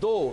2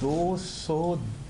200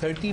30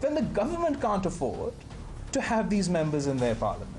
then the government can't afford to have these members in their parliament.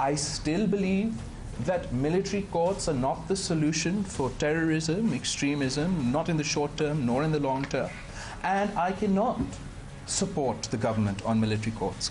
I still believe that military courts are not the solution for terrorism, extremism, not in the short term nor in the long term, and I cannot support the government on military courts.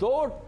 2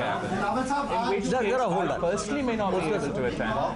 cabinet, in which case I personally may not be able to attend,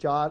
4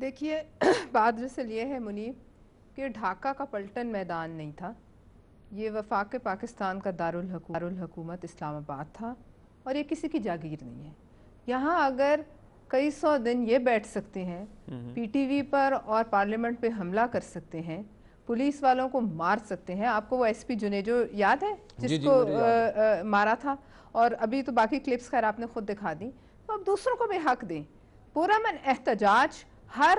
دیکھیے بات دراصل یہ ہے منیب کہ ڈھاکہ کا پلٹن میدان نہیں تھا، یہ وفاق پاکستان کا دارالحکومت اسلام آباد تھا، اور یہ کسی کی جاگیر نہیں ہے۔ یہاں اگر کئی سو دن یہ بیٹھ سکتے ہیں، پی ٹی وی پر اور پارلیمنٹ پہ حملہ کر سکتے ہیں، پولیس والوں کو مار سکتے ہیں۔ آپ کو وہ ایس پی جنیجو یاد ہے جس کو مارا تھا؟ اور ابھی تو باقی کلپس خیر آپ نے خود دکھا دی۔ تو اب دوسروں کو بھی حق دیں۔ پرامن احتجاج ہر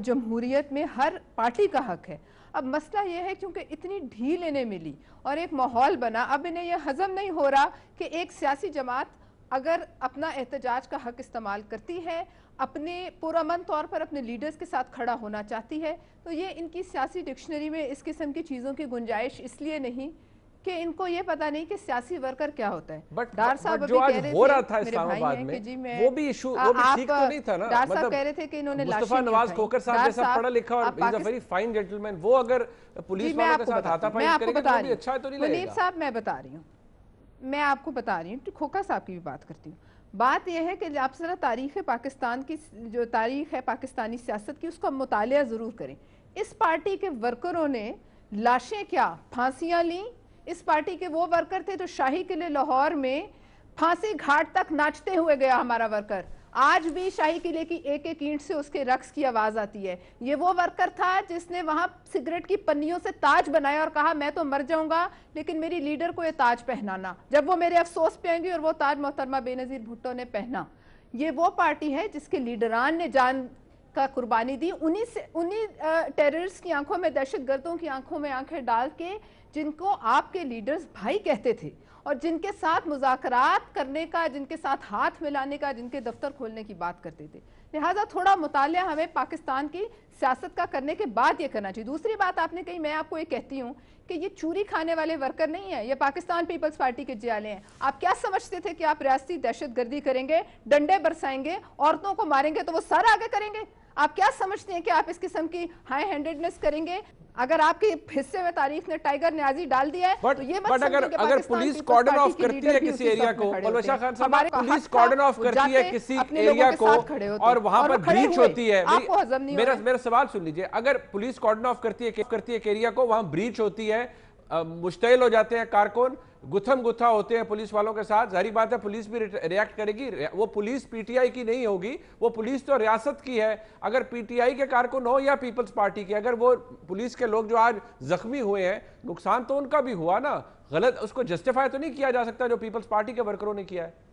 جمہوریت میں ہر پارٹی کا حق ہے۔ اب مسئلہ یہ ہے کیونکہ اتنی ڈھیل انہیں ملی اور ایک ماحول بنا، اب انہیں یہ ہضم نہیں ہو رہا کہ ایک سیاسی جماعت اگر اپنا احتجاج کا حق استعمال کرتی ہے، اپنے پرامن طور پر اپنے لیڈرز کے ساتھ کھڑا ہونا چاہتی ہے، تو یہ ان کی سیاسی ڈکشنری میں اس قسم کی چیزوں کی گنجائش اس لیے نہیں کہ ان کو یہ پتہ نہیں کہ سیاسی ورکر کیا ہوتا ہے۔ ڈار صاحب ابھی کہہ رہے تھے، میرے بھائی ہیں کہ جی میں وہ بھی ایشو وہ بھی ٹھیک تو نہیں تھا نا۔ ڈار صاحب کہہ رہے تھے کہ انہوں نے لاشیں مصطفیٰ نواز کھوکر صاحب جیسا پڑھا لکھا اور ہی از اے ویری فائن جنٹلمین، وہ اگر پولیس والوں کے ساتھ ہاتھا پائی کرے گا تو بھی اچھا تو نہیں لگے گا۔ منیب صاحب میں بتا رہی ہوں، میں آپ کو بتا رہی ہوں، کھوکھا صاحب کی بھی بات کرتی ہوں۔ بات یہ ہے کہ آپ ذرا تاریخ پاکستان کی جو تاریخ ہے پاکستانی سیاست کی اس کا مطالعہ ضرور کریں۔ اس پارٹی کے ورکروں نے لاشیں کیا پھانسیاں لیں۔ اس پارٹی کے وہ ورکر تھے جو شاہی قلعے لاہور میں پھانسی گھاٹ تک ناچتے ہوئے گیا ہمارا ورکر۔ آج بھی شاہی قلعے کی ایک ایک اینٹ سے اس کے رقص کی آواز آتی ہے۔ یہ وہ ورکر تھا جس نے وہاں سگریٹ کی پنیوں سے تاج بنایا اور کہا میں تو مر جاؤں گا لیکن میری لیڈر کو یہ تاج پہنانا، جب وہ میرے افسوس پہ آئیں گی، اور وہ تاج محترمہ بے نظیر بھٹو نے پہنا۔ یہ وہ پارٹی ہے جس کے لیڈران نے جان کا قربانی دی، انہی ٹیررسٹ کی آنکھوں میں، دہشت گردوں کی آنکھوں میں آنکھیں ڈال کے، جن کو آپ کے لیڈرز بھائی کہتے تھے اور جن کے ساتھ مذاکرات کرنے کا، جن کے ساتھ ہاتھ ملانے کا، جن کے دفتر کھولنے کی بات کرتے تھے۔ لہٰذا تھوڑا مطالعہ ہمیں پاکستان کی سیاست کا کرنے کے بعد یہ کرنا چاہیے۔ دوسری بات آپ نے کہی، میں آپ کو یہ کہتی ہوں کہ یہ چوری کھانے والے ورکر نہیں ہیں، یہ پاکستان پیپلز پارٹی کے جیالے ہیں۔ آپ کیا سمجھتے تھے کہ آپ ریاستی دہشت گردی کریں گے، ڈنڈے برسائیں گے، عورتوں کو ماریں گے تو وہ سر آگے کریں گے؟ آپ کیا سمجھتے ہیں کہ آپ اس قسم کی ہائی ہینڈڈنس کریں گے؟ اگر آپ کے حصے میں تاریخ نے ٹائیگر نیازی ڈال دیا ہے تو یہ مت سمجھیں کہ اگر پولیس کارڈن آف کرتی ہے کسی ایریا کو، پلوشا خان صاحب پولیس کارڈن آف کرتی ہے کسی ایریا کو اور وہاں پر بریچ ہوتی ہے، میرا سوال سن لیجئے، اگر پولیس کارڈن آف کرتی ہے ایک ایریا کو، وہاں بریچ ہوتی ہے، مشتعل ہو جاتے ہیں کارکن، گتھم گتھا ہوتے ہیں پولیس والوں کے ساتھ، ظاہری بات ہے پولیس بھی ریاکٹ کرے گی۔ وہ پولیس پی ٹی آئی کی نہیں ہوگی، وہ پولیس تو ریاست کی ہے۔ اگر پی ٹی آئی کے کارکن ہو یا پیپلز پارٹی کے، اگر وہ پولیس کے لوگ جو آج زخمی ہوئے ہیں، نقصان تو ان کا بھی ہوا نا، غلط اس کو جسٹیفائی تو نہیں کیا جا سکتا جو پیپلز پارٹی کے ورکروں نے کیا ہے۔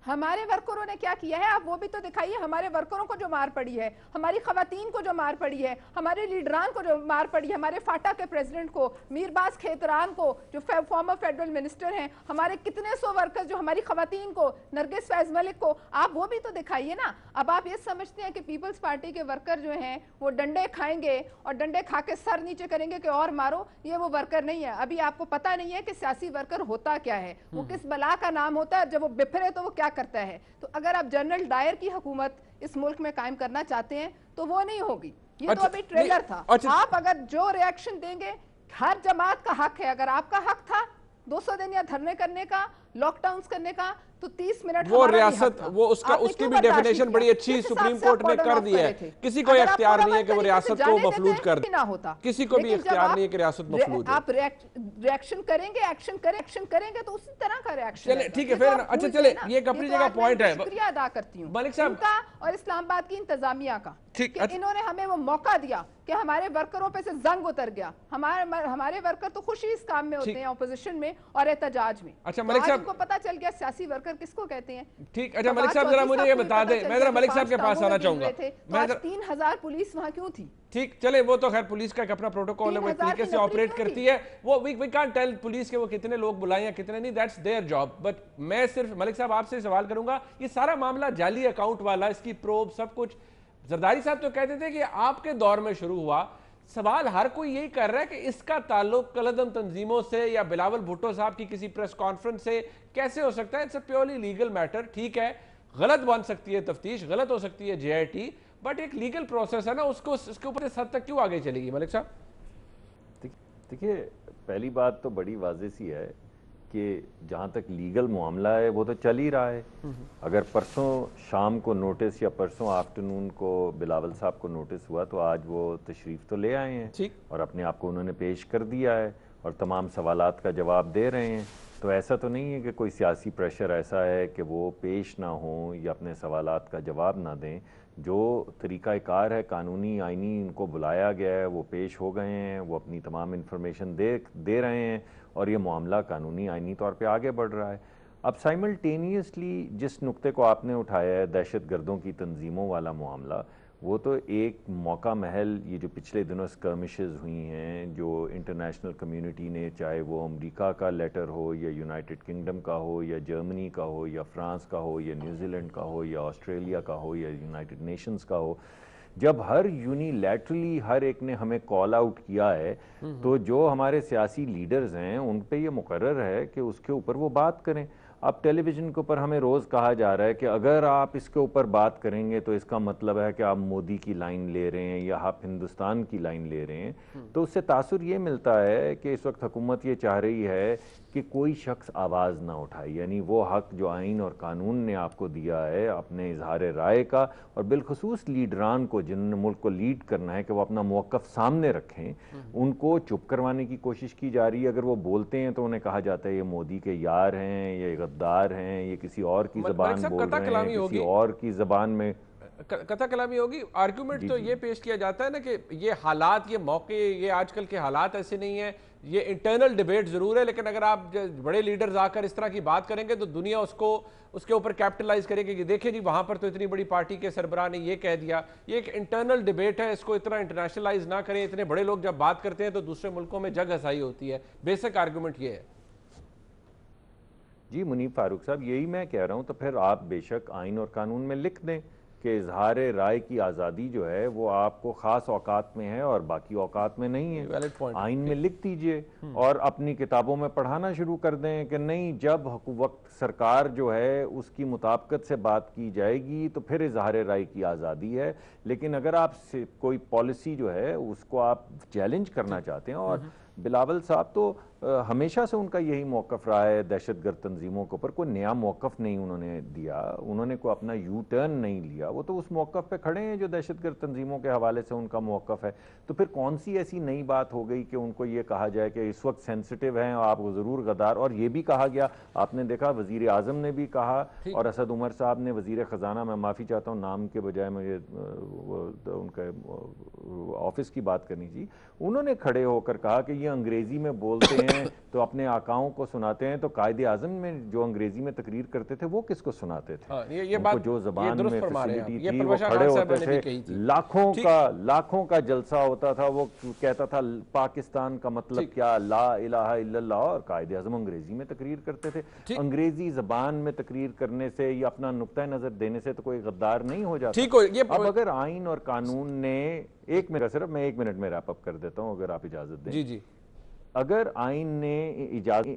ہمارے ورکروں نے کیا کیا ہے آپ وہ بھی تو دکھائیے۔ ہمارے ورکروں کو جو مار پڑی ہے، ہماری خواتین کو جو مار پڑی ہے، ہمارے لیڈران کو جو مار پڑی ہے، ہمارے فاٹا کے پریزیڈنٹ کو، میرباز کھیتران کو جو فارمر فیڈرل منسٹر ہیں، ہمارے کتنے سو ورکر جو ہماری خواتین کو، نرگس فیض ملک کو، آپ وہ بھی تو دکھائیے نا۔ اب آپ یہ سمجھتے ہیں کہ پیپلز پارٹی کے ورکر جو ہیں وہ ڈنڈے کھائیں گے اور ڈنڈے کھا کے سر نیچے کریں گے کہ اور مارو، یہ وہ ورکر نہیں ہے۔ ابھی آپ کو پتہ نہیں ہے کہ سیاسی ورکر ہوتا کیا ہے، وہ کس بلا کا نام ہوتا ہے، جب وہ بپھرے تو وہ کیا کرتا ہے۔ تو اگر آپ جنرل ڈائر کی حکومت اس ملک میں قائم کرنا چاہتے ہیں تو وہ نہیں ہوگی۔ یہ تو ابھی ٹریلر تھا۔ آپ اگر جو ریاکشن دیں گے، ہر جماعت کا حق ہے، اگر آپ کا حق تھا 200 دن یا دھرنے کرنے کا، لاک ڈاؤنز کرنے کا، تو 30 منٹ وہ ریاست وہ اس کی بھی ڈیفینیشن بڑی اچھی سپریم کورٹ نے کر دی ہے۔ کسی کو اختیار نہیں ہے کہ وہ ریاست کو مفلوج کر دے، کسی کو بھی اختیار نہیں ہے کہ ریاست مفلوج ہو۔ آپ ریاکشن کریں گے، ایکشن کریں گے تو اسی طرح کا ریاکشن چلے ٹھیک ہے پھر، اچھا چلے یہ ایک اپنی جگہ پوائنٹ ہے۔ شکریہ ادا کرتی ہوں ملک صاحب کا اور اسلام آباد کی انتظامیہ کا کہ انہوں نے ہمیں وہ موقع دیا کہ ہمارے ورکروں پہ سے زنگ اتر گیا۔ ہمارے ورکر تو خوشی اس کام میں ہوتے ہیں، اپوزیشن میں اور احتجاج میں۔ اچھا ملک صاحب کو پتہ چل گیا سیاسی ورکر کس کو کہتے ہیں۔ ٹھیک، اچھا ملک صاحب ذرا مجھے یہ بتا دیں، میں ذرا ملک صاحب کے پاس آنا چاہوں گا۔ 3000 پولیس وہاں کیوں تھی؟ ٹھیک چلے وہ تو خیر پولیس کا ایک اپنا پروٹوکول ہے، وہ طریقے سے آپریٹ کرتی ہے، وہ وی کانٹ ٹیل پولیس کے وہ کتنے لوگ بلائیں یا کتنے نہیں، دیٹس دیئر جاب۔ بٹ میں صرف ملک صاحب آپ سے سوال کروں گا، یہ سارا معاملہ جعلی اکاؤنٹ والا، اس کی پروب سب کچھ، زرداری صاحب تو کہتے تھے کہ آپ کے دور میں شروع ہوا، سوال ہر کوئی یہی کر رہا ہے کہ اس کا تعلق کالعدم تنظیموں سے یا بلاول بھٹو صاحب کی کسی پریس کانفرنس سے کیسے ہو سکتا ہے؟ It's a purely legal matter, ٹھیک ہے غلط بن سکتی ہے تفتیش، غلط ہو سکتی ہے جے آئی ٹی، بٹ ایک لیگل پروسیس ہے نا، اس کے اوپر اس حد تک کیوں آگے چلے گی؟ ملک صاحب دیکھیے پہلی بات تو بڑی واضح سی ہے کہ جہاں تک لیگل معاملہ ہے وہ تو چل ہی رہا ہے. اگر پرسوں شام کو نوٹس یا پرسوں آفٹرنون کو بلاول صاحب کو نوٹس ہوا تو آج وہ تشریف تو لے آئے ہیں اور اپنے آپ کو انہوں نے پیش کر دیا ہے اور تمام سوالات کا جواب دے رہے ہیں. تو ایسا تو نہیں ہے کہ کوئی سیاسی پریشر ایسا ہے کہ وہ پیش نہ ہوں یا اپنے سوالات کا جواب نہ دیں. جو طریقہ کار ہے قانونی آئینی ان کو بلایا گیا ہے وہ پیش ہو گئے ہیں, وہ اپنی تمام انفارمیشن دے رہے ہیں اور یہ معاملہ قانونی آئینی طور پہ آگے بڑھ رہا ہے. اب سائملٹینیسلی جس نقطے کو آپ نے اٹھایا ہے دہشت گردوں کی تنظیموں والا معاملہ, وہ تو ایک موقع محل یہ جو پچھلے دنوں اسکرمشز ہوئی ہیں جو انٹرنیشنل کمیونٹی نے, چاہے وہ امریکہ کا لیٹر ہو یا یونائٹڈ کنگڈم کا ہو یا جرمنی کا ہو یا فرانس کا ہو یا نیوزی لینڈ کا ہو یا آسٹریلیا کا ہو یا یونائٹڈ نیشنز کا ہو, جب ہر یونیلیٹرلی ہر ایک نے ہمیں کال آؤٹ کیا ہے تو جو ہمارے سیاسی لیڈرز ہیں ان پہ یہ مقرر ہے کہ اس کے اوپر وہ بات کریں. اب ٹیلی ویژن کے اوپر ہمیں روز کہا جا رہا ہے کہ اگر آپ اس کے اوپر بات کریں گے تو اس کا مطلب ہے کہ آپ مودی کی لائن لے رہے ہیں یا آپ ہندوستان کی لائن لے رہے ہیں. تو اس سے تاثر یہ ملتا ہے کہ اس وقت حکومت یہ چاہ رہی ہے کہ کوئی شخص آواز نہ اٹھائے, یعنی وہ حق جو آئین اور قانون نے آپ کو دیا ہے اپنے اظہار رائے کا, اور بالخصوص لیڈران کو جنہوں نے ملک کو لیڈ کرنا ہے کہ وہ اپنا موقف سامنے رکھیں, ان کو چپ کروانے کی کوشش کی جا رہی ہے. اگر وہ بولتے ہیں تو انہیں کہا جاتا ہے یہ مودی کے یار ہیں, یہ غدار ہیں, یہ کسی اور کی زبان بول رہے ہیں, کسی اور کی زبان میں قطع کلامی ہوگی. آرگیومنٹ تو یہ پیش کیا جاتا ہے نا کہ یہ حالات, یہ موقع, یہ آج کل کے حالات ایسے نہیں ہیں, یہ انٹرنل ڈیبیٹ ضرور ہے, لیکن اگر آپ بڑے لیڈرز آ کر اس طرح کی بات کریں گے تو دنیا اس کے اوپر کیپٹلائز کرے گی کہ دیکھیں جی وہاں پر تو اتنی بڑی پارٹی کے سربراہ نے یہ کہہ دیا. یہ ایک انٹرنل ڈیبیٹ ہے, اس کو اتنا انٹرنیشنلائز نہ کریں. اتنے بڑے لوگ جب بات کرتے ہیں تو دوسرے ملکوں میں جگ ہسائی ہوتی ہے. بیسک آرگیومنٹ یہ ہے. جی منیب فاروق صاحب, یہی میں کہہ رہا ہوں. تو پھر آپ بے شک آئین اور قانون میں لکھ دیں کہ اظہار رائے کی آزادی جو ہے وہ آپ کو خاص اوقات میں ہے اور باقی اوقات میں نہیں ہے. آئین میں لکھ دیجئے اور اپنی کتابوں میں پڑھانا شروع کر دیں کہ نہیں, جب وقت سرکار جو ہے اس کی مطابقت سے بات کی جائے گی تو پھر اظہار رائے کی آزادی ہے. لیکن اگر آپ کوئی پالیسی جو ہے اس کو آپ چیلنج کرنا چاہتے ہیں, اور بلاول صاحب تو ہمیشہ سے ان کا یہی موقف رہا ہے دہشت گرد تنظیموں کے اوپر, کوئی نیا موقف نہیں انہوں نے دیا, انہوں نے کوئی اپنا یو ٹرن نہیں لیا, وہ تو اس موقف پہ کھڑے ہیں جو دہشت گرد تنظیموں کے حوالے سے ان کا موقف ہے. تو پھر کون سی ایسی نئی بات ہو گئی کہ ان کو یہ کہا جائے کہ اس وقت سینسٹیو ہیں آپ ضرور غدار. اور یہ بھی کہا گیا, آپ نے دیکھا وزیر اعظم نے بھی کہا اور اسد عمر صاحب نے, وزیر خزانہ, میں معافی چاہتا ہوں نام کے بجائے مجھے ان کے آفس کی بات کرنی تھی, انہوں نے کھڑے ہو کر کہا کہ یہ انگریزی میں بولتے ہیں تو اپنے آقاؤں کو سناتے ہیں, تو قائد اعظم میں جو انگریزی میں تقریر کرتے تھے وہ کس کو سناتے تھے؟ یہ بات جو زبان میں فیسلٹی تھی وہ پرواشا کھڑے خان صاحب ہوتے نے بھی تھے, کہی تھی. لاکھوں کا جلسہ ہوتا تھا, وہ کہتا تھا پاکستان کا مطلب کیا, لا الہ الا اللہ, اور قائد اعظم انگریزی میں تقریر کرتے تھے. انگریزی زبان میں تقریر کرنے سے یا اپنا نقطہ نظر دینے سے تو کوئی غدار نہیں ہو جاتا. اب اگر آئین اور قانون نے, ایک منٹ صرف میں 1 منٹ میں ریپ اپ کر دیتا ہوں اگر آپ اجازت دیں. جی اگر آئین نے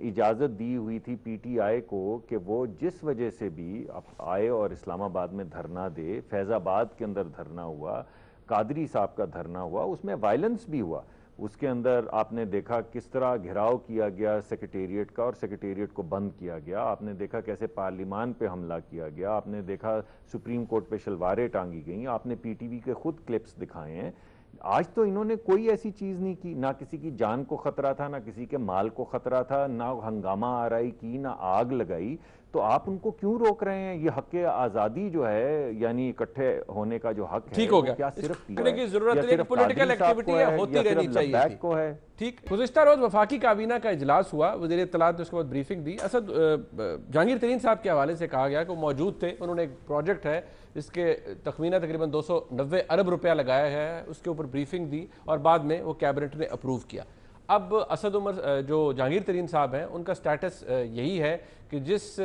اجازت دی ہوئی تھی پی ٹی آئی کو کہ وہ جس وجہ سے بھی آئے اور اسلام آباد میں دھرنا دے, فیض آباد کے اندر دھرنا ہوا, قادری صاحب کا دھرنا ہوا, اس میں وائلنس بھی ہوا, اس کے اندر آپ نے دیکھا کس طرح گھراؤ کیا گیا سیکریٹریٹ کا اور سیکریٹریٹ کو بند کیا گیا, آپ نے دیکھا کیسے پارلیمان پہ حملہ کیا گیا, آپ نے دیکھا سپریم کورٹ پہ شلواریں ٹانگی گئیں, آپ نے پی ٹی وی کے خود کلپس دکھائے ہیں. آج تو انہوں نے کوئی ایسی چیز نہیں کی, نہ کسی کی جان کو خطرہ تھا, نہ کسی کے مال کو خطرہ تھا, نہ ہنگامہ آرائی کی, نہ آگ لگائی. تو آپ ان کو کیوں روک رہے ہیں؟ یہ حق آزادی جو ہے, یعنی اکٹھے ہونے کا جو حق ہے, وہ کیا صرف کی ضرورت نہیں کہ پولیٹیکل ایکٹیویٹی ہے, ہوتی رہنی چاہیے کو ہے. ٹھیک. گزشتہ روز وفاقی کابینہ کا اجلاس ہوا, وزیر اطلاعات نے اس کے بعد بریفنگ دی. اسد جہانگیر ترین صاحب کے حوالے سے کہا گیا کہ وہ موجود تھے, انہوں نے ایک پروجیکٹ ہے جس کے تخمینہ تقریباً 290 ارب روپیہ لگایا ہے, اس کے اوپر بریفنگ دی اور بعد میں وہ کیبنٹ نے اپروو کیا. اب اسد عمر جو جہانگیر ترین صاحب ہیں, ان کا سٹیٹس یہی ہے کہ جس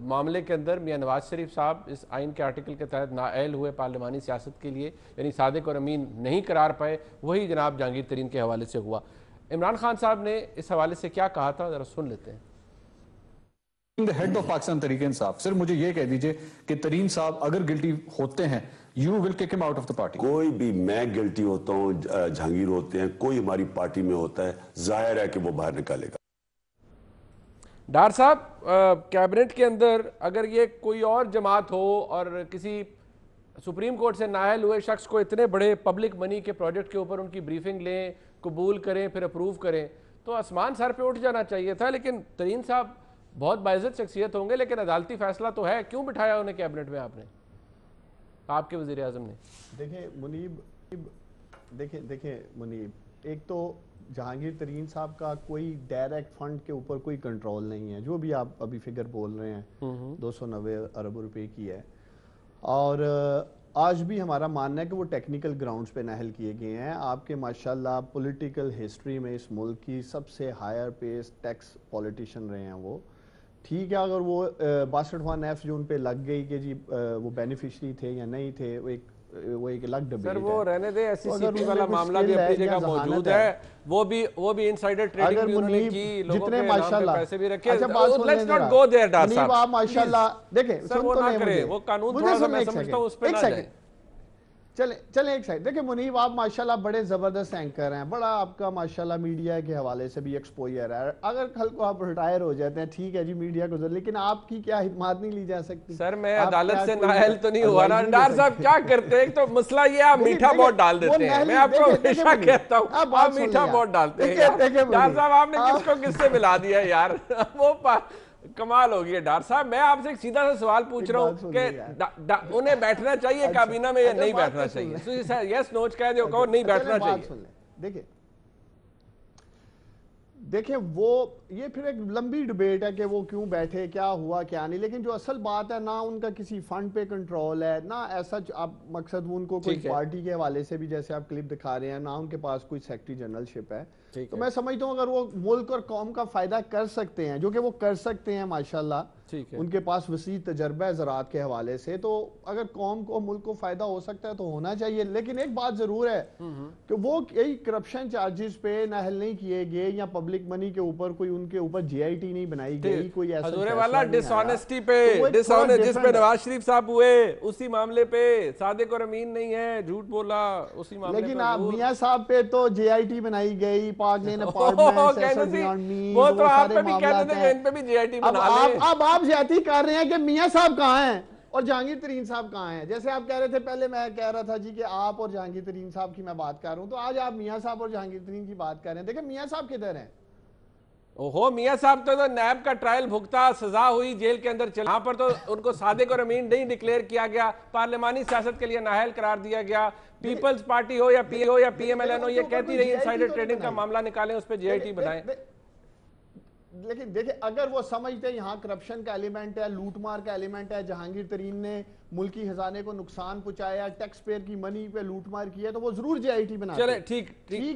معاملے کے اندر میاں نواز شریف صاحب اس آئین کے آرٹیکل کے تحت نااہل ہوئے پارلیمانی سیاست کے لیے, یعنی صادق اور امین نہیں قرار پائے, وہی جناب جہانگیر ترین کے حوالے سے ہوا. عمران خان صاحب نے اس حوالے سے کیا کہا تھا, ذرا سن لیتے ہیں. ہیڈ آف پاکستان تحریک انصاف, صرف مجھے یہ کہہ دیجئے کہ ترین صاحب اگر گلٹی ہوتے ہیں, you will kick him out of the party. کوئی بھی, میں گلٹی ہوتا ہوں, جہانگیر ہوتے ہیں, کوئی ہماری پارٹی میں ہوتا ہے, ظاہر ہے کہ وہ باہر نکالے گا. ڈار صاحب کیبنٹ کے اندر اگر یہ کوئی اور جماعت ہو اور کسی سپریم کورٹ سے نااہل ہوئے شخص کو اتنے بڑے پبلک منی کے پروجیکٹ کے اوپر ان کی بریفنگ لیں، قبول کریں، پھر اپروو کریں تو آسمان سر پہ اٹھ جانا چاہیے تھا. لیکن ترین صاحب بہت باعزت شخصیت ہوں گے لیکن عدالتی فیصلہ تو ہے، کیوں بٹھایا انہیں کیبنٹ میں آپ نے، آپ کے وزیر اعظم نے؟ دیکھیں منیب، ایک تو جہانگیر ترین صاحب کا کوئی ڈائریکٹ فنڈ کے اوپر کوئی کنٹرول نہیں ہے. جو بھی آپ ابھی فگر بول رہے ہیں 290 ارب روپے کی ہے، اور آج بھی ہمارا ماننا ہے کہ وہ ٹیکنیکل گراؤنڈز پہ نااہل کیے گئے ہیں. آپ کے ماشاءاللہ پولیٹیکل ہسٹری میں اس ملک کی سب سے ہائر پیس ٹیکس پولیٹیشین رہے ہیں وہ. ٹھیک ہے، اگر وہ 62واں نیف جو ان پہ لگ گئی کہ جی وہ بینیفیشری تھے یا نہیں تھے، وہ ایک الگ ڈبیٹ ہے. سر وہ رہنے دے، ایس سی سی پی والا معاملہ بھی اپنی جگہ موجود ہے، وہ بھی انسائیڈر ٹریڈنگ بھی انہوں نے کی، لوگوں کے نام پہ پیسے بھی رکھے. Let's not go there Dar صاحب. آپ ماشاءاللہ دیکھیں سر وہ نہ کرے، وہ قانون تھوڑا سا میں سمجھتا ہوں اس پہ نہ جائیں. چلیں ایک سائڈ. دیکھیں منیب، آپ ماشاءاللہ بڑے زبردست اینکر ہیں، بڑا آپ کا ماشاءاللہ میڈیا کے حوالے سے بھی ایکسپوئر ہے. اگر کل کو آپ ریٹائر ہو جاتے ہیں ٹھیک ہے جی، میڈیا کو ضرور، لیکن آپ کی کیا خدمات نہیں لی جا سکتی؟ سر میں عدالت سے نااہل تو نہیں ہوا نا. ڈار صاحب کیا کرتے ہیں؟ ایک تو مسئلہ یہ آپ میٹھا بہت ڈال دیتے ہیں، میں آپ کو ہمیشہ کہتا ہوں آپ میٹھا بہت ڈالتے ہیں. ڈار صاحب آپ نے کس کو کس سے ملا دیا یار، وہ کمال ہو گیا. ڈار صاحب میں آپ سے ایک سیدھا سا سوال پوچھ رہا ہوں کہ انہیں بیٹھنا چاہیے کابینہ میں یا نہیں بیٹھنا چاہیے؟ یس نوچ کہہ دو، کہو نہیں بیٹھنا چاہیے. دیکھیں وہ یہ پھر ایک لمبی ڈیبیٹ ہے کہ وہ کیوں بیٹھے، کیا ہوا کیا نہیں. لیکن جو اصل بات ہے، نہ ان کا کسی فنڈ پہ کنٹرول ہے، نہ ایسا آپ مقصد ان کو کوئی پارٹی کے حوالے سے بھی جیسے آپ کلپ دکھا رہے ہیں، نہ ان کے پاس کوئی سیکٹری جنرل شپ ہے. تو میں سمجھتا ہوں اگر وہ ملک اور قوم کا فائدہ کر سکتے ہیں، جو کہ وہ کر سکتے ہیں ماشاءاللہ، ان کے پاس وسیع تجربہ ہے زراعت کے حوالے سے، تو اگر قوم کو ملک کو فائدہ ہو سکتا ہے تو ہونا چاہیے. لیکن ایک بات ضرور ہے کہ وہ کئی کرپشن چارجز پہ نااہل نہیں کیے گئے، یا پبلک منی کے اوپر کوئی ان کے اوپر جی آئی ٹی نہیں بنائی گئی، کوئی ایسا حضور والا ڈس آنیسٹی پہ جس پہ نواز شریف صاحب ہوئے اسی معاملے پہ صادق اور امین نہیں ہے، جھوٹ بولا اسی معاملے پہ. لیکن آپ میاں صاحب پہ تو جے آئی ٹی بنائی گئی، پاک لین اپارٹمنٹ، وہ تو آپ پہ بھی کہتے تھے کہ ان پہ بھی جے آئی ٹی بنا لیں. اب آپ زیادتی کر رہے ہیں کہ میاں صاحب کہاں ہیں اور جہانگیر ترین صاحب کہاں ہیں. جیسے آپ کہہ رہے تھے پہلے، میں کہہ رہا تھا جی کہ آپ اور جہانگیر ترین صاحب کی میں بات کر رہا ہوں، تو آج آپ میاں صاحب اور جہانگیر ترین کی بات کر رہے ہیں. دیکھیں میاں صاحب کدھر ہیں؟ اوہو میاں صاحب تو نیب کا ٹرائل بھگتا، سزا ہوئی، جیل کے اندر چلا. یہاں پر تو ان کو صادق اور امین نہیں ڈکلیئر کیا گیا، پارلیمانی سیاست کے لیے نااہل قرار دیا گیا. پیپلز پارٹی ہو یا پی ہو یا پی ایم ایل این ہو، یہ کہتی رہی انسائیڈر ٹریڈنگ کا معاملہ نکالیں، اس پہ جے آئی ٹی بنائیں. لیکن دیکھیں اگر وہ سمجھتے ہیں یہاں کرپشن کا ایلیمنٹ ہے، لوٹ مار کا ایلیمنٹ ہے، جہانگیر ترین نے ملکی خزانے کو نقصان پہنچایا، ٹیکس پیئر کی منی پہ لوٹ مار کی ہے، تو وہ ضرور جے آئی ٹی بناتے. چلے ٹھیک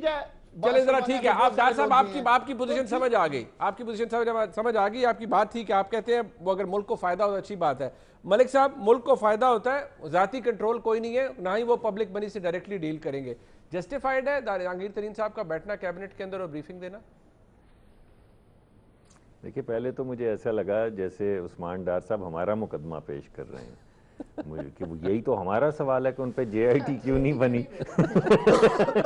ہے، چلے ذرا ٹھیک ہے. آپ ڈار صاحب آپ کی پوزیشن سمجھ آ گئی، آپ کی پوزیشن سمجھ آ گئی. آپ کی بات تھی کہ آپ کہتے ہیں وہ اگر ملک کو فائدہ ہو اچھی بات ہے. ملک صاحب ملک کو فائدہ ہوتا ہے، ذاتی کنٹرول کوئی نہیں ہے، نہ ہی وہ پبلک منی سے ڈائریکٹلی ڈیل کریں گے. جسٹیفائیڈ ہے جہانگیر ترین صاحب کا بیٹھنا کیبنٹ کے اندر اور بریفنگ دینا؟ دیکھیے پہلے تو مجھے ایسا لگا جیسے عثمان ڈار صاحب ہمارا مقدمہ پیش کر رہے ہیں، کہ یہی تو ہمارا سوال ہے کہ ان پہ جے آئی ٹی کیوں نہیں بنی.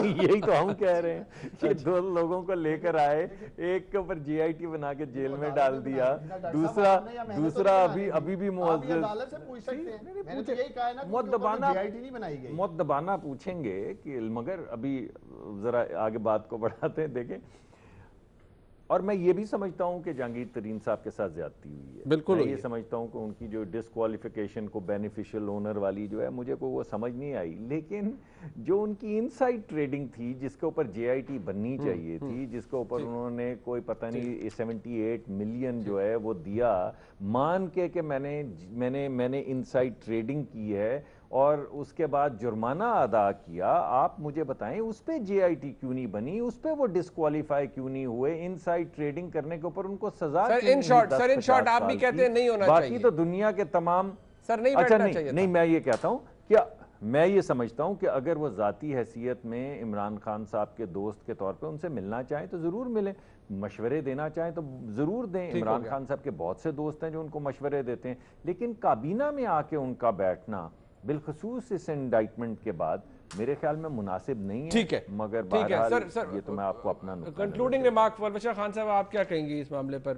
یہی تو ہم کہہ رہے ہیں کہ دو لوگوں کو لے کر آئے، ایک کے اوپر جے آئی ٹی بنا کے جیل میں ڈال دیا، دوسرا ابھی بھی مؤدبانہ پوچھیں گے کہ مگر ابھی ذرا آگے بات کو بڑھاتے ہیں. دیکھیں، اور میں یہ بھی سمجھتا ہوں کہ جہانگیر ترین صاحب کے ساتھ زیادتی ہوئی ہے. بالکل میں یہ سمجھتا ہوں کہ ان کی جو ڈسکوالیفیکیشن کو بینیفیشل اونر والی جو ہے مجھے کو وہ سمجھ نہیں آئی. لیکن جو ان کی انسائیڈ ٹریڈنگ تھی جس کے اوپر جے آئی ٹی بننی چاہیے تھی، جس کے اوپر انہوں نے کوئی پتہ نہیں 78 ملین جو ہے وہ دیا، مان کے کہ میں نے انسائیڈ ٹریڈنگ کی ہے اور اس کے بعد جرمانہ ادا کیا. آپ مجھے بتائیں اس پہ جے آئی ٹی کیوں نہیں بنی، اس پہ وہ ڈسکوالیفائی کیوں نہیں ہوئے؟ انسائیڈ ٹریڈنگ کرنے کے اوپر ان کو سزا سر ان شارٹ آپ بھی کہتے ہیں نہیں ہونا چاہیے. باقی تو دنیا کے تمام سر نہیں بیٹھنا چاہیے. نہیں، میں یہ کہتا ہوں کہ میں یہ سمجھتا ہوں کہ اگر وہ ذاتی حیثیت میں عمران خان صاحب کے دوست کے طور پہ ان سے ملنا چاہیں تو ضرور ملیں، مشورے دینا چاہیں تو ضرور دیں. عمران خان صاحب کے بہت سے دوست ہیں جو ان کو مشورے دیتے ہیں، لیکن کابینہ میں آ کے ان کا بیٹھنا بالخصوص اس انڈائٹمنٹ کے بعد میرے خیال میں مناسب نہیں ہے. مگر بہرحال یہ تو میں آپ کو اپنا کنکلوڈنگ ریمارک پروفیسر خان صاحب آپ کیا کہیں گے اس معاملے پر؟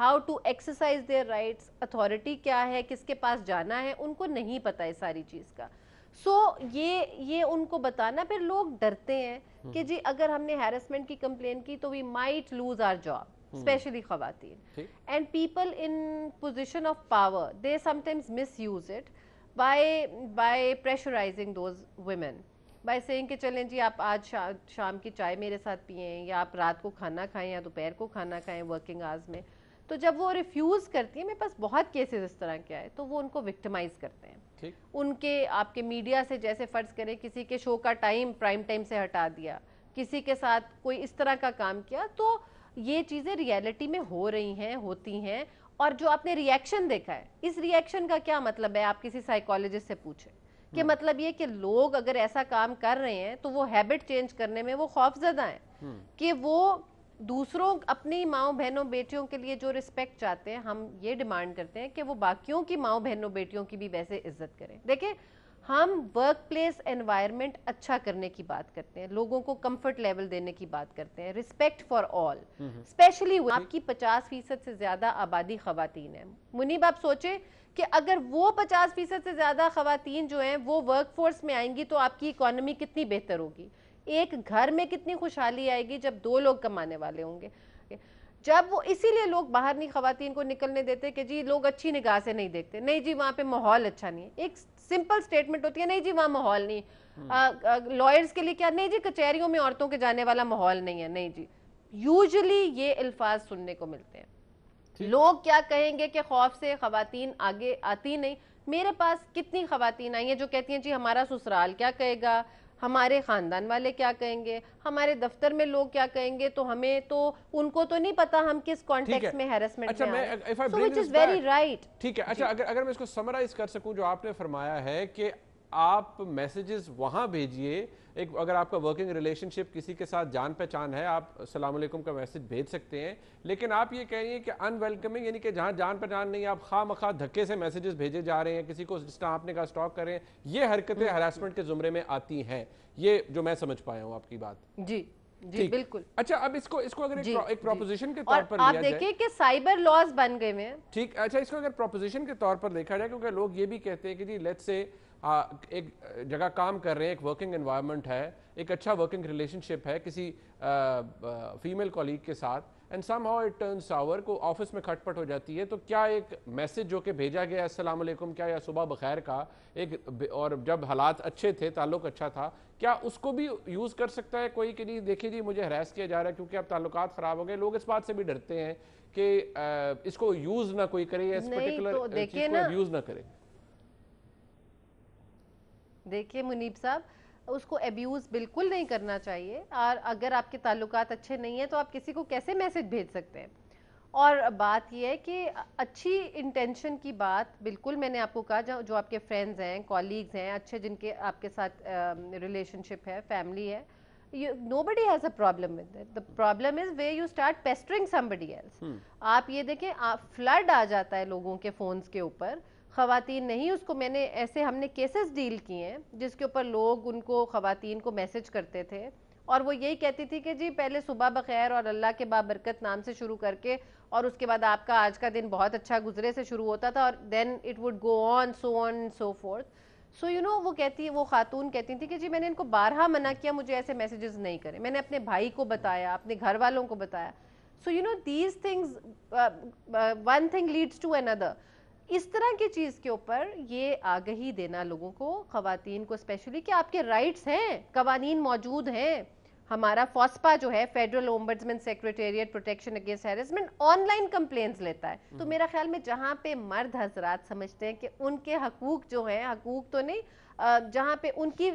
how to exercise their rights, authority کیا ہے, کس کے پاس جانا ہے, ان کو نہیں پتا ہے ساری چیز کا. سو یہ ان کو بتانا, پھر لوگ ڈرتے ہیں کہ جی اگر ہم نے ہیرسمنٹ کی کمپلین کی تو we might lose our job, especially خواتین. And people in position of power, they sometimes misuse it by pressurizing those women. by saying کہ چلیں جی آپ آج شام کی چائے میرے ساتھ پئیں, یا آپ رات کو کھانا کھائیں یا دوپہر کو کھانا کھائیں ورکنگ آورز میں. تو جب وہ ریفیوز کرتی ہیں, میرے پاس بہت کیسز اس طرح کے آئے, تو وہ ان کو وکٹمائز کرتے ہیں. ان کے آپ کے میڈیا سے, جیسے فرض کریں کسی کے شو کا ٹائم پرائم ٹائم سے ہٹا دیا, کسی کے ساتھ کوئی اس طرح کا کام کیا, تو یہ چیزیں ریئلٹی میں ہو رہی ہیں, ہوتی ہیں. اور جو آپ نے ری ایکشن دیکھا ہے, اس ری ایکشن کا کیا مطلب ہے, آپ کسی سائیکالوجسٹ سے پوچھیں کہ مطلب یہ کہ لوگ اگر ایسا کام کر رہے ہیں تو وہ ہیبٹ چینج کرنے میں وہ خوف زدہ ہیں, کہ وہ دوسروں اپنی ماؤں بہنوں بیٹیوں کے لیے جو رسپیکٹ چاہتے ہیں, ہم یہ ڈیمانڈ کرتے ہیں کہ وہ باقیوں کی ماؤں بہنوں بیٹیوں کی بھی ویسے عزت کریں. دیکھیں ہم ورک پلیس انوائرمنٹ اچھا کرنے کی بات کرتے ہیں, لوگوں کو کمفرٹ لیول دینے کی بات کرتے ہیں, رسپیکٹ فار آل, اسپیشلی آپ کی 50% سے زیادہ آبادی خواتین ہیں. منیب آپ سوچیں کہ اگر وہ 50% سے زیادہ خواتین جو ہیں وہ ورک فورس میں آئیں گی تو آپ کی اکانومی کتنی بہتر ہوگی, ایک گھر میں کتنی خوشحالی آئے گی جب 2 لوگ کمانے والے ہوں گے. جب وہ اسی لیے لوگ باہر نہیں خواتین کو نکلنے دیتے کہ جی لوگ اچھی نگاہ سے نہیں دیکھتے, نہیں جی وہاں پہ ماحول اچھا نہیں ہے. ایک سمپل سٹیٹمنٹ ہوتی ہے, نہیں جی وہاں ماحول نہیں. لائرز کے لیے کیا, نہیں جی کچہریوں میں عورتوں کے جانے والا ماحول نہیں ہے. نہیں جی, یوزلی یہ الفاظ سننے کو ملتے ہیں. لوگ کیا کہیں گے کہ خوف سے خواتین آگے آتی نہیں. میرے پاس کتنی خواتین آئی ہیں جو کہتی ہیں جی ہمارا سسرال کیا کہے گا, ہمارے خاندان والے کیا کہیں گے, ہمارے دفتر میں لوگ کیا کہیں گے, تو ہمیں تو ان کو تو نہیں پتا ہم کس کانٹیکس میں ہیرسمنٹ میں آئے. So which is very right. ٹھیک ہے, اچھا اگر میں اس کو سمرائز کر سکوں, جو آپ نے فرمایا ہے کہ آپ میسیجز وہاں بھیجئے, ایک اگر آپ کا ورکنگ ریلیشن شپ کسی کے ساتھ جان پہچان ہے, آپ السلام علیکم کا میسیج بھیج سکتے ہیں, لیکن آپ یہ کہہ رہی ہیں کہ ان ویلکمنگ, یعنی کہ جہاں جان پہچان نہیں, آپ خواہ مخواہ دھکے سے میسیجز بھیجے جا رہے ہیں, کسی کو جس طرح آپ نے کہا سٹاک کر رہے ہیں, یہ حرکتیں ہراسمنٹ کے زمرے میں آتی ہیں. یہ جو میں سمجھ پایا ہوں آپ کی بات. جی جی بالکل. اچھا اب اس کو اگر ایک پروپوزیشن کے طور پر لیا جائے, آپ دیکھیں کہ سائبر لاز بن گئے ہیں. ٹھیک, اچھا اس کو اگر پروپوزیشن کے طور پر دیکھا جائے, کیونکہ لوگ یہ بھی کہتے ہیں کہ جی لیٹس سے ایک جگہ کام کر رہے ہیں, ایک ورکنگ انوائرمنٹ ہے, ایک اچھا ورکنگ ریلیشن شپ ہے کسی فیمیل کولیگ کے ساتھ, and some how it turns ساور, کو آفس میں کھٹ پٹ ہو جاتی ہے, تو کیا ایک میسج جو کہ بھیجا گیا السلام علیکم کیا یا صبح بخیر کا ایک, اور جب حالات اچھے تھے, تعلق اچھا تھا, کیا اس کو بھی یوز کر سکتا ہے کوئی کہ نہیں دیکھیں جی مجھے ہراس کیا جا رہا ہے کیونکہ اب تعلقات خراب ہو گئے. لوگ اس بات سے بھی ڈرتے ہیں کہ اس کو یوز نہ کوئی کرے, اس پرٹیکولر چیز کو ابیوز نہ کرے. دیکھیے منیب صاحب, اس کو ابیوز بالکل نہیں کرنا چاہیے, اور اگر آپ کے تعلقات اچھے نہیں ہیں تو آپ کسی کو کیسے میسج بھیج سکتے ہیں. اور بات یہ ہے کہ اچھی انٹینشن کی بات, بالکل میں نے آپ کو کہا جو آپ کے فرینڈز ہیں, کولیگز ہیں اچھے, جن کے آپ کے ساتھ ریلیشن شپ ہے, فیملی ہے, nobody has a problem with it. The problem is where you start pestering somebody else. آپ یہ دیکھیں فلڈ آ جاتا ہے لوگوں کے فونز کے اوپر, خواتین نہیں, اس کو میں نے ایسے ہم نے کیسز ڈیل کیے ہیں جس کے اوپر لوگ ان کو خواتین کو میسج کرتے تھے, اور وہ یہی کہتی تھی کہ جی پہلے صبح بخیر اور اللہ کے بابرکت نام سے شروع کر کے, اور اس کے بعد آپ کا آج کا دن بہت اچھا گزرے سے شروع ہوتا تھا, اور then it would go on and so forth. So you know وہ خاتون کہتی تھی کہ جی میں نے ان کو بارہا منع کیا مجھے ایسے میسیجز نہیں کریں, میں نے اپنے بھائی کو بتایا, اپنے گھر والوں کو بتایا. So you know these things, one thing leads to another. اس طرح کی چیز کے اوپر یہ آگہی دینا لوگوں کو, خواتین کو اسپیشلی, کہ آپ کے رائٹس ہیں, قوانین موجود ہیں. ہمارا فوسپا جو ہے, federal ombudsman secretariat protection against harassment, online complaints لیتا ہے. تو میرا خیال میں جہاں پہ مرد حضرات سمجھتے ہیں کہ ان کے حقوق جو ہیں, حقوق تو نہیں, جہاں پہ ان کی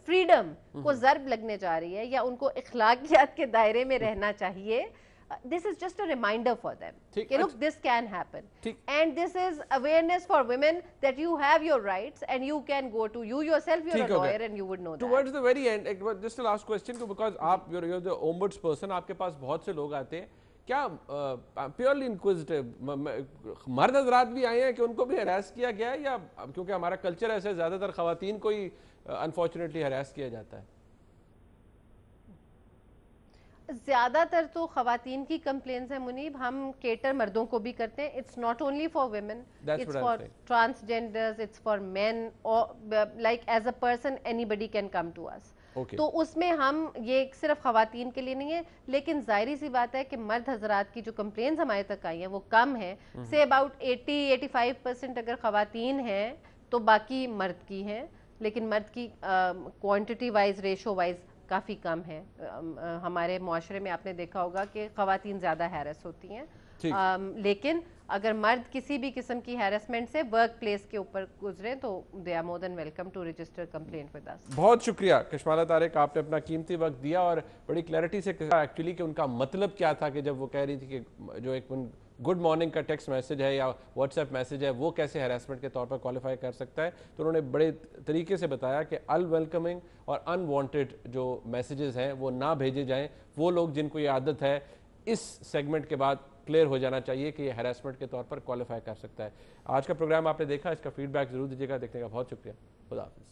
فریڈم کو ضرب لگنے جا رہی ہے یا ان کو اخلاقیات کے دائرے میں رہنا چاہیے, this is just a reminder for them. Okay, look, this can happen. And this is awareness for women that you have your rights and you can go to, you yourself, you're a lawyer and you would know that. Towards the very end, just the last question, because you're the ombuds person, آپ کے پاس بہت سے لوگ آتے ہیں, کیا purely inquisitive مرد حضرات بھی آئے ہیں کہ ان کو بھی ہراس کیا گیا ہے, یا کیونکہ ہمارا کلچر ایسے زیادہ تر خواتین کو ہی انفارچونیٹلی ہراس کیا جاتا ہے؟ زیادہ تر تو خواتین کی کمپلینس ہیں منیب, ہم کیٹر مردوں کو بھی کرتے ہیں. It's not only for women, it's for transgenders, it's for men, like as a person anybody can come to us. تو اس میں ہم یہ صرف خواتین کے لیے نہیں ہے, لیکن ظاہری سی بات ہے کہ مرد حضرات کی جو کمپلینس ہمارے تک آئی ہیں وہ کم ہیں, سے اباؤٹ 80-85% اگر خواتین ہیں تو باقی مرد کی ہیں, لیکن مرد کی کوانٹٹی وائز, ریشو وائز کافی کم ہے. ہمارے معاشرے میں آپ نے دیکھا ہوگا کہ خواتین زیادہ ہیرس ہوتی ہیں, لیکن اگر مرد کسی بھی قسم کی ہیرسمنٹ سے ورک پلیس کے اوپر گزرے تو they are more than welcome to register complaint with us. بہت شکریہ کشمالہ طارق, آپ نے اپنا قیمتی وقت دیا اور بڑی کلیئرٹی سے کہا ایکچولی کہ ان کا مطلب کیا تھا, کہ جب وہ کہہ رہی تھی کہ جو ایک گڈ مارننگ کا ٹیکسٹ میسج ہے یا واٹس ایپ میسج ہے وہ کیسے ہیراسمنٹ کے طور پر کوالیفائی کر سکتا ہے, تو انہوں نے بڑے طریقے سے بتایا کہ الویلکمنگ اور ان وانٹیڈ جو میسیجز ہیں وہ نہ بھیجے جائیں. وہ لوگ جن کو یہ عادت ہے, اس سیگمنٹ کے بعد کلیئر ہو جانا چاہیے کہ یہ ہیراسمنٹ کے طور پر کوالیفائی کر سکتا ہے. آج کا پروگرام آپ نے دیکھا, اس کا فیڈ بیک ضرور دیجیے گا. دیکھنے کا بہت شکریہ. خدا حافظ.